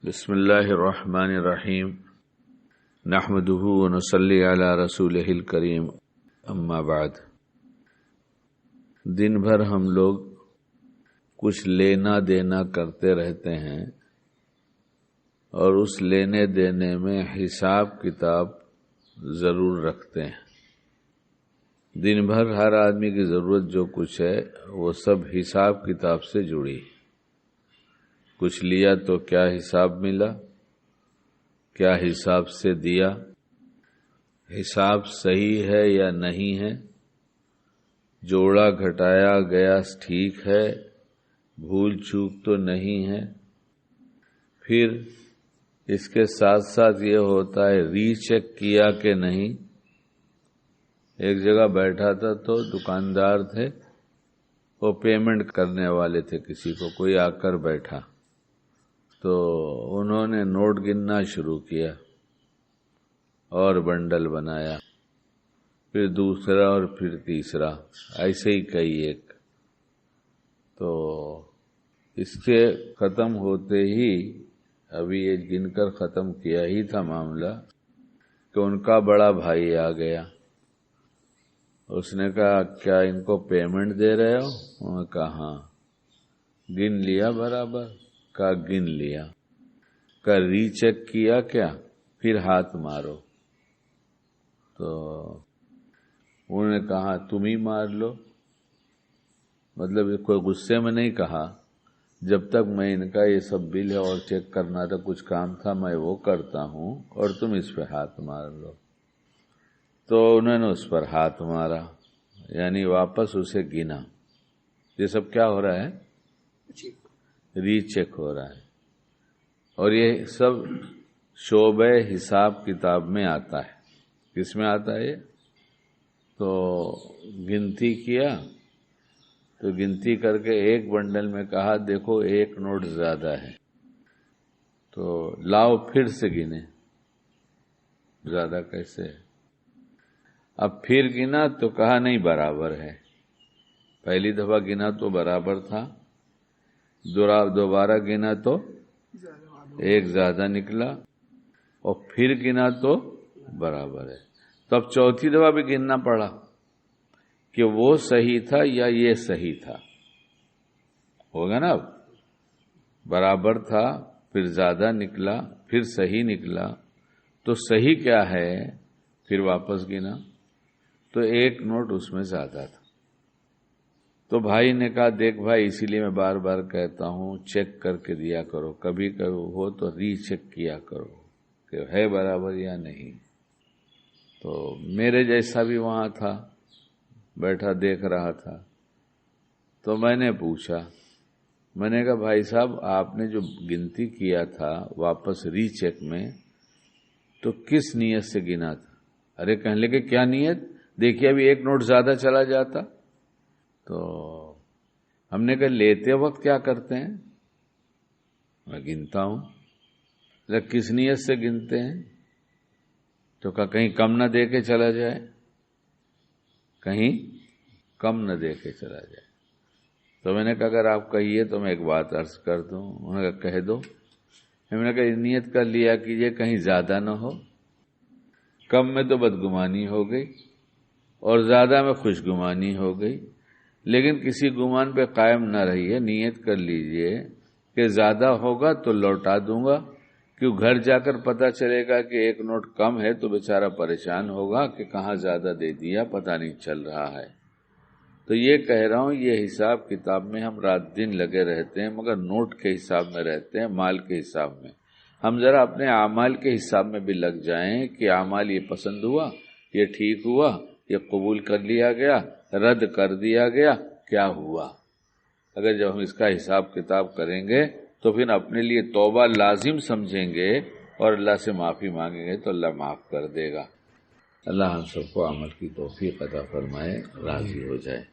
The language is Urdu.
بسم اللہ الرحمن الرحیم نحمدہ ونصلی علی رسولہ الکریم اما بعد۔ دن بھر ہم لوگ کچھ لینا دینا کرتے رہتے ہیں اور اس لینے دینے میں حساب کتاب ضرور رکھتے ہیں۔ دن بھر ہر آدمی کی ضرورت جو کچھ ہے وہ سب حساب کتاب سے جڑی۔ کچھ لیا تو کیا حساب ملا، کیا حساب سے دیا، حساب صحیح ہے یا نہیں ہے، جوڑا گھٹایا گیا ٹھیک ہے، بھول چوک تو نہیں ہے۔ پھر اس کے ساتھ ساتھ یہ ہوتا ہے ری چیک کیا کہ نہیں۔ ایک جگہ بیٹھا تھا تو دکاندار تھے، وہ پیمنٹ کرنے والے تھے، کسی کو کوئی آ کر بیٹھا تو انہوں نے نوٹ گننا شروع کیا اور بنڈل بنایا، پھر دوسرا اور پھر تیسرا، ایسے ہی کئی ایک۔ تو اس کے ختم ہوتے ہی، ابھی یہ گن کر ختم کیا ہی تھا معاملہ، کہ ان کا بڑا بھائی آ گیا۔ اس نے کہا کیا ان کو پیمنٹ دے رہے ہو؟ انہوں نے کہا ہاں۔ گن لیا برابر؟ کہا گن لیا۔ کہا ری چیک کیا کیا؟ پھر ہاتھ مارو۔ تو انہوں نے کہا تم ہی مار لو۔ مطلب کوئی غصے میں نہیں کہا، جب تک میں ان کا یہ سب بل ہے اور چیک کرنا تھا، کچھ کام تھا، میں وہ کرتا ہوں اور تم اس پہ ہاتھ مار لو۔ تو انہوں نے اس پر ہاتھ مارا، یعنی واپس اسے گنا۔ یہ سب کیا ہو رہا ہے؟ ری چیک ہو رہا ہے۔ اور یہ سب شعبہ حساب کتاب میں آتا ہے۔ کس میں آتا ہے؟ تو گنتی کیا تو گنتی کر کے ایک بنڈل میں کہا دیکھو ایک نوٹ زیادہ ہے، تو لاؤ پھر سے گنے، زیادہ کیسے ہے؟ اب پھر گنا تو کہا نہیں برابر ہے۔ پہلی دفعہ گنا تو برابر تھا، دوبارہ گنا تو ایک زیادہ نکلا، اور پھر گنا تو برابر ہے۔ تو اب چوتھی دفعہ بھی گننا پڑا کہ وہ صحیح تھا یا یہ صحیح تھا۔ ہوگا نا؟ اب برابر تھا، پھر زیادہ نکلا، پھر صحیح نکلا، تو صحیح کیا ہے؟ پھر واپس گنا تو ایک نوٹ اس میں زیادہ تھا۔ تو بھائی نے کہا دیکھ بھائی، اسی لیے میں بار بار کہتا ہوں چیک کر کے دیا کرو، کبھی کبھی ہو تو ری چیک کیا کرو کہ ہے برابر یا نہیں۔ تو میرے جیسا بھی وہاں تھا، بیٹھا دیکھ رہا تھا، تو میں نے پوچھا، میں نے کہا بھائی صاحب آپ نے جو گنتی کیا تھا واپس ری چیک میں، تو کس نیت سے گنا تھا؟ ارے کہنے لگے کیا نیت؟ دیکھیے ابھی ایک نوٹ زیادہ چلا جاتا۔ تو ہم نے کہا لیتے وقت کیا کرتے ہیں؟ میں گنتا ہوں۔ کس نیت سے گنتے ہیں؟ تو کہا کہیں کم نہ دے کے چلا جائے، کہیں کم نہ دے کے چلا جائے۔ تو میں نے کہا اگر آپ کہیے تو میں ایک بات عرض کر دوں۔ انہوں نے کہا کہہ دو۔ میں نے کہا نیت کر لیا کیجئے کہیں زیادہ نہ ہو، کم میں تو بدگمانی ہو گئی اور زیادہ میں خوشگمانی ہو گئی، لیکن کسی گمان پہ قائم نہ رہیے، نیت کر لیجئے کہ زیادہ ہوگا تو لوٹا دوں گا، کیوں گھر جا کر پتہ چلے گا کہ ایک نوٹ کم ہے تو بیچارہ پریشان ہوگا کہ کہاں زیادہ دے دیا، پتہ نہیں چل رہا ہے۔ تو یہ کہہ رہا ہوں، یہ حساب کتاب میں ہم رات دن لگے رہتے ہیں، مگر نوٹ کے حساب میں رہتے ہیں، مال کے حساب میں۔ ہم ذرا اپنے اعمال کے حساب میں بھی لگ جائیں کہ اعمال یہ پسند ہوا، یہ ٹھیک ہوا، یہ قبول کر لیا گیا، رد کر دیا گیا، کیا ہوا؟ اگر جب ہم اس کا حساب کتاب کریں گے تو پھر اپنے لیے توبہ لازم سمجھیں گے اور اللہ سے معافی مانگیں گے تو اللہ معاف کر دے گا۔ اللہ ہم سب کو عمل کی توفیق عطا فرمائے، راضی ہو جائے۔